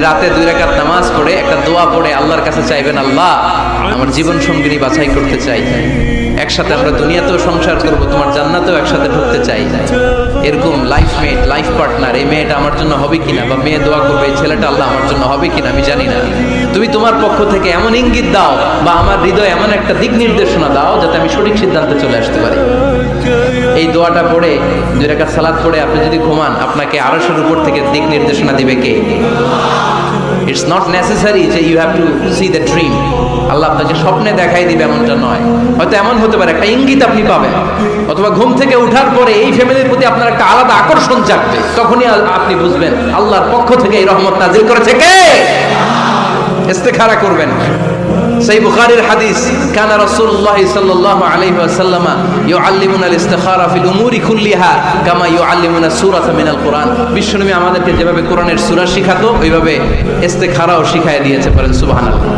রাতে 2 রাকাত নামাজ পড়ে একটা দোয়া পড়ে আল্লাহর কাছে চাইবেন, আল্লাহ আমার জীবন সঙ্গিনী বাছাই করতে চাই, একসাথে আমরা দুনিয়াতেও সংসার করব, তোমার জান্নাতেও একসাথে ঢুকতে চাই। এরকম লাইফমেট, লাইফ পার্টনার এই মেয়েটা আমার জন্য হবে কিনা, বা মেয়ে দোয়া করবে এই ছেলেটা আল্লাহ আমার জন্য হবে কিনা আমি জানি না, তুমি তোমার পক্ষ থেকে এমন ইঙ্গিত দাও বা আমার হৃদয়ে এমন একটা দিক নির্দেশনা দাও যাতে আমি সঠিক সিদ্ধান্তে চলে আসতে পারি। এই দোয়াটা পড়ে 2 রাকাত সালাত পড়ে আপনি যদি ঘুমান, আপনাকে আরশের উপর থেকে দিক নির্দেশনা দিবে কে? ইটস নট নেসেসারি যে you have to see the dream. Allah আপনাকে স্বপ্নে দেখাই দিবে এমনটা নয়, হয়তো এমন হতে পারে একটা ইঙ্গিত আপনি পাবেন, অথবা ঘুম থেকে ওঠার পরে এই ফ্যামিলির প্রতি আপনার একটা আলাদা আকর্ষণ জাগবে, তখনই আপনি বুঝবেন আল্লাহর পক্ষ থেকে এই রহমত নাজিল করেছে কে। ইস্তেখারা করবেন। সেই বুখারীর হাদিস, কানা রাসূলুল্লাহ সাল্লাল্লাহু আলাইহি ওয়াসাল্লাম ইউআল্লিমুনা আল-ইস্তিখারা ফিল উমুরি কুল্লিহা কামা ইউআল্লিমুনা সূরাতা মিনাল কুরআন। বিশ্বনবী আমাদেরকে যেভাবে কোরআনের সূরা শিখাতো ওইভাবে ইস্তেখারাও শিখায় দিয়েছে, বলেন সুবহানাল্লাহ।